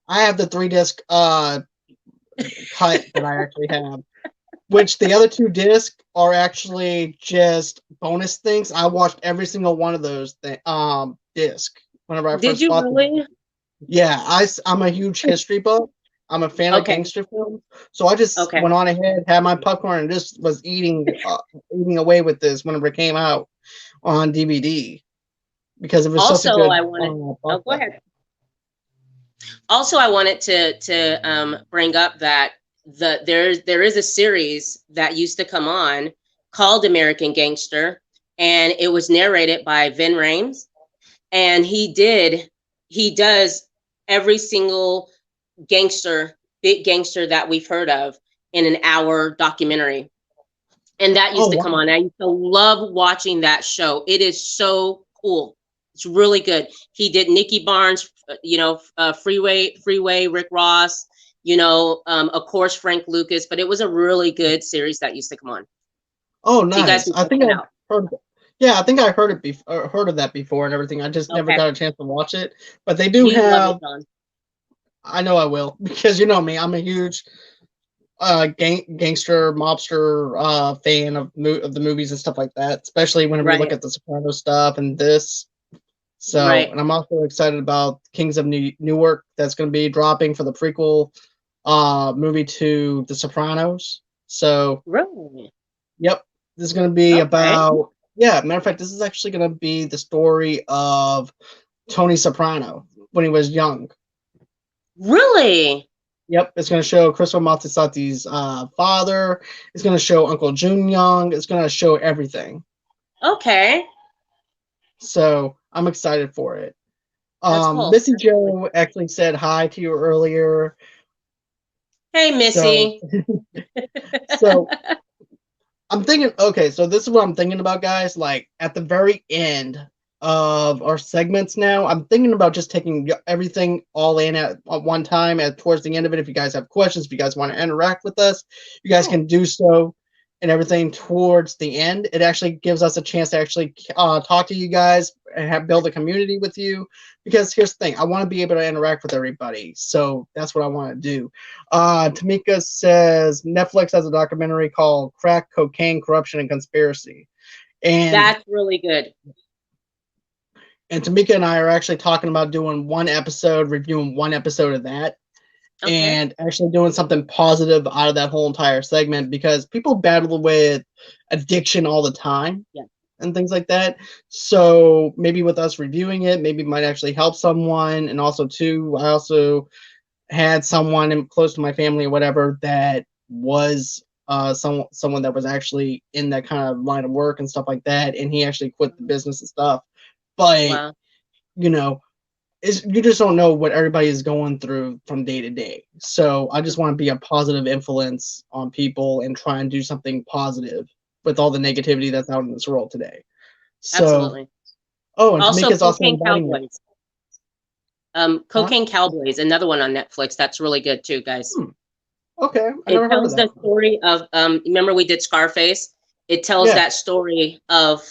I have the 3 disc cut that I actually have, which the other 2 discs are actually just bonus things. I watched every single one of those disc whenever I did first you bought them. really? Yeah, I'm a huge history buff. I'm a fan of Okay. gangster films, so I just Okay. went on ahead, had my popcorn, and just was eating away with this whenever it came out on DVD because it was such a Also, good I wanted, buff oh, go set. ahead. Also, I wanted to bring up that there is a series that used to come on called American Gangster, and it was narrated by Vin Rames, and he does every single big gangster that we've heard of in an hour documentary, and that Oh used to come wow! on. I used to love watching that show. It is so cool. It's really good. He did Nicky Barnes, Freeway, Rick Ross, of course Frank Lucas. But it was a really good series that used to come on. Oh So you guys nice. can I check think that I've out. heard. Yeah, I think I heard it heard of that before and everything. I just never Okay, got a chance to watch it. But they do you'd love it, have. John. I know I will because you know me. I'm a huge gangster mobster fan of the movies and stuff like that, especially whenever you look Right, at the Soprano stuff and this. So, right. and I'm also excited about Kings of Newark that's going to be dropping for the prequel movie to The Sopranos. So, Really? yep, this is going to be Okay. about yeah. Matter of fact, this is actually going to be the story of Tony Soprano when he was young. Really? Yep, it's going to show Christopher Maltesetti's father. It's going to show Uncle June Young. It's going to show everything. Okay. So I'm excited for it. That's cool. Missy That's really Joe cool. actually said hi to you earlier. Hey, So, Missy. so I'm thinking, okay, so this is what I'm thinking about, guys. Like at the very end of our segments now, I'm thinking about just taking everything all in at one time at towards the end of it. If you guys have questions, if you guys want to interact with us, you guys Oh, can do so and everything towards the end. It actually gives us a chance to actually talk to you guys and build a community with you. Because here's the thing, I want to be able to interact with everybody. So that's what I want to do. Tamika says Netflix has a documentary called Crack, Cocaine, Corruption, and Conspiracy. And that's really good. Tamika and I are actually talking about doing one episode, reviewing one episode of that, Okay. and actually doing something positive out of that whole entire segment because people battle with addiction all the time Yeah. and things like that. So maybe with us reviewing it, maybe it might actually help someone. And also, too, I also had someone close to my family or whatever that was someone that was actually in that kind of line of work and stuff like that, and he actually quit the business and stuff. but Wow. you know, you just don't know what everybody is going through from day to day. So I just want to be a positive influence on people and try and do something positive with all the negativity that's out in this world today. So, Absolutely. oh, and Also, Tamika's also Cocaine inviting us. Cowboys. Huh? Cocaine Cowboys, another one on Netflix. That's really good too, guys. Hmm. Okay, I It never heard of tells that the one. story of remember we did Scarface? It tells Yeah. that story of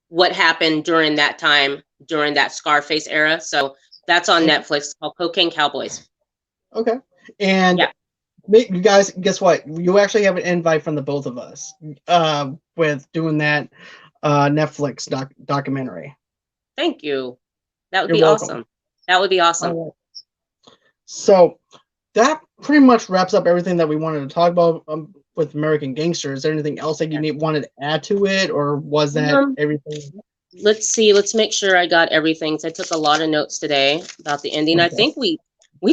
what happened during that time, during that Scarface era. So that's on Okay. Netflix called Cocaine Cowboys. Okay. And Yeah. you guys, guess what? You actually have an invite from the both of us with doing that Netflix documentary. Thank you. That would You're be welcome. awesome. That would be awesome. All right. So that pretty much wraps up everything that we wanted to talk about with American Gangster. Is there anything else that you wanted to add to it, or was that Um, everything? let's see. Let's make sure I got everything. So I took a lot of notes today about the ending. I Okay. think we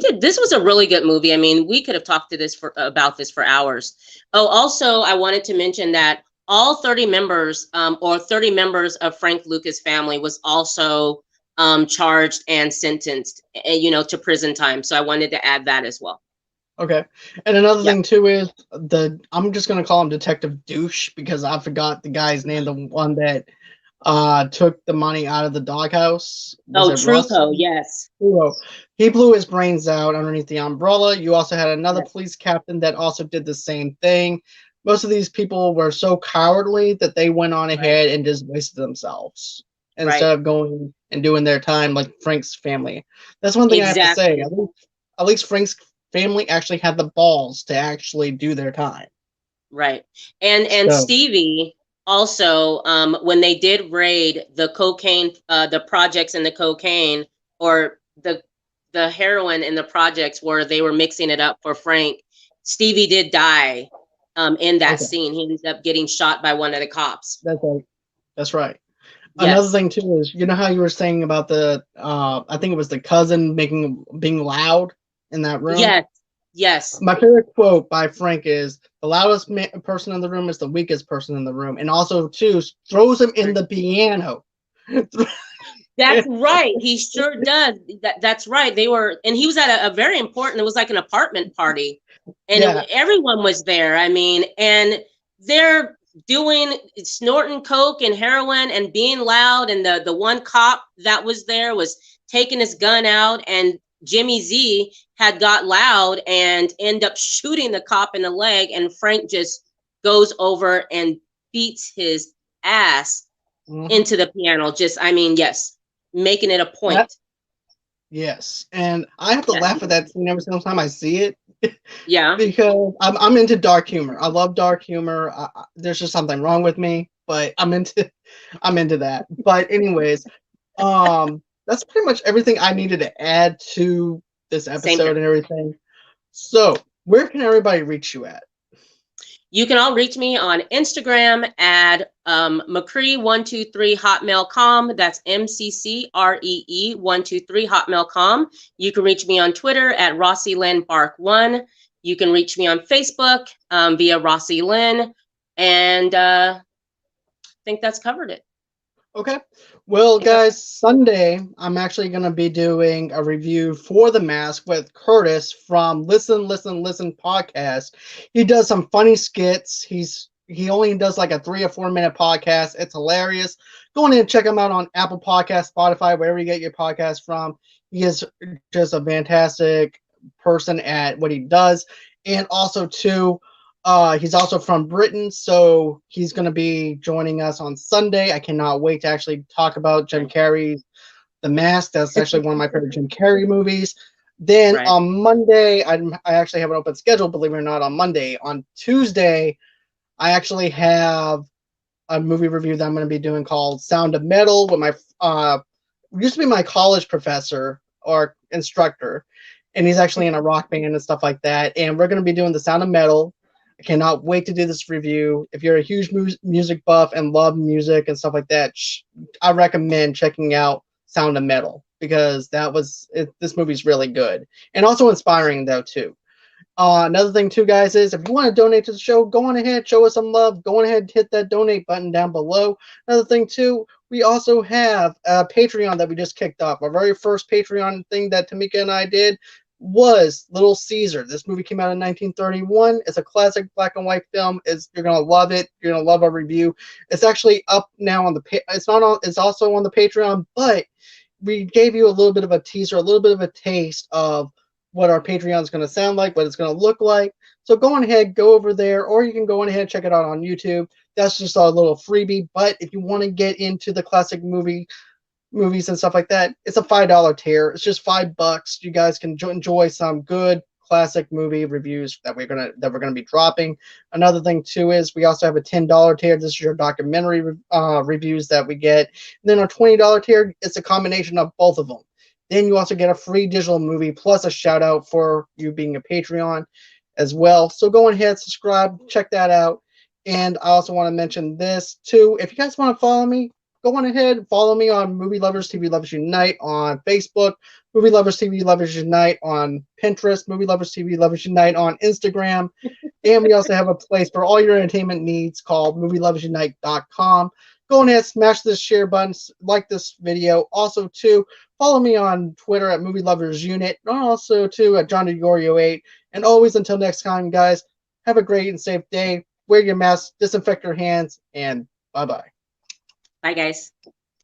did. This was a really good movie. I mean, we could have talked to this for about this for hours. Oh, also, I wanted to mention that all 30 members, or 30 members of Frank Lucas' family, was also charged and sentenced, to prison time. So I wanted to add that as well. Okay. And another Yeah. thing too is I'm just gonna call him Detective Douche because I forgot the guy's name, the one that took the money out of the doghouse. Was Oh, it Russ? Truco. Yes. He blew his brains out underneath the umbrella. You also had another Yes. police captain that also did the same thing. Most of these people were so cowardly that they went on Right. ahead and just wasted themselves Right. instead of going and doing their time like Frank's family. That's one thing I have to say. Exactly. At least Frank's family actually had the balls to actually do their time. Right. And So, Stevie also, when they did raid the cocaine, the projects in the cocaine, or the heroin in the projects where they were mixing it up for Frank, Stevie did die in that okay, scene. He ended up getting shot by one of the cops. that's right. That's right. Another Yes. thing too is how you were saying about the I think it was the cousin being loud in that room. Yes. Yes. My favorite quote by Frank is the loudest person in the room is the weakest person in the room, and also too throws him in the piano. That's right. He sure does. That's right. They were, and he was at a very important. It was like an apartment party, and Yeah, everyone was there. I mean, and they're doing snorting coke and heroin and being loud. And the one cop that was there was taking his gun out, and Jimmy Z had got loud and end up shooting the cop in the leg. And Frank just goes over and beats his ass mm-hmm. into the piano. Just, I mean, yes, making it a That point. yes, and I have to Yeah. laugh at that scene every single time I see it Yeah. because I'm into dark humor. I love dark humor. There's just something wrong with me, but I'm into that. But anyways, that's pretty much everything I needed to add to this Same episode here. and everything. So, where can everybody reach you at? You can all reach me on Instagram at McCree123hotmail.com. That's MCCREE123hotmail.com. You can reach me on Twitter at Rossie Lynn Bark 1. You can reach me on Facebook via Rossie Lynn. And I think that's covered it. Okay. Well, guys, Sunday I'm actually going to be doing a review for The Mask with Curtis from Listen, Listen, Listen podcast. He does some funny skits. He only does like a 3 or 4 minute podcast. It's hilarious. Go in and check him out on Apple Podcast, Spotify, wherever you get your podcast from. He is just a fantastic person at what he does, and also too. He's also from Britain, so he's going to be joining us on Sunday. I cannot wait to actually talk about Jim Carrey's The Mask. That's actually one of my favorite Jim Carrey movies. Then Right. on Monday, I actually have an open schedule, believe it or not, on Monday. On Tuesday, I actually have a movie review that I'm going to be doing called Sound of Metal with my used to be my college professor or instructor, and he's actually in a rock band and stuff like that. And we're going to be doing the Sound of Metal. I cannot wait to do this review. If you're a huge music buff and love music and stuff like that, I recommend checking out Sound of Metal because this movie's really good and also inspiring though too. Another thing too, guys, is if you want to donate to the show, go on ahead, show us some love. Go on ahead, hit that donate button down below. Another thing too, we also have a Patreon that we just kicked off. Our very first Patreon thing that Tamika and I did was Little Caesar. This movie came out in 1931. It's a classic black and white film. You're gonna love it. You're gonna love our review. It's actually up now on the. It's not on. It's also on the Patreon, but we gave you a little bit of a teaser, a little bit of a taste of what our Patreon is going to sound like, what it's going to look like. So go on ahead, go over there, or you can go on ahead and check it out on YouTube. That's just a little freebie. But if you want to get into the classic movies and stuff like that, it's a $5 tier. It's just $5. You guys can enjoy some good classic movie reviews that we're gonna be dropping. Another thing too is we also have a $10 tier. This is your documentary reviews that we get. And then our $20 tier, it's a combination of both of them. Then you also get a free digital movie plus a shout out for you being a Patreon as well. So go ahead, subscribe, check that out. And I also want to mention this too. If you guys want to follow me, go on ahead, follow me on Movie Lovers TV Lovers Unite on Facebook, Movie Lovers TV Lovers Unite on Pinterest, Movie Lovers TV Lovers Unite on Instagram. And we also have a place for all your entertainment needs called MovieLoversUnite.com. Go ahead, smash this share button, like this video. Also, too, follow me on Twitter at Movie Lovers Unit, and also, too, at John DeGorio8. And always, until next time, guys, have a great and safe day. Wear your mask, disinfect your hands, and bye-bye. Bye, guys.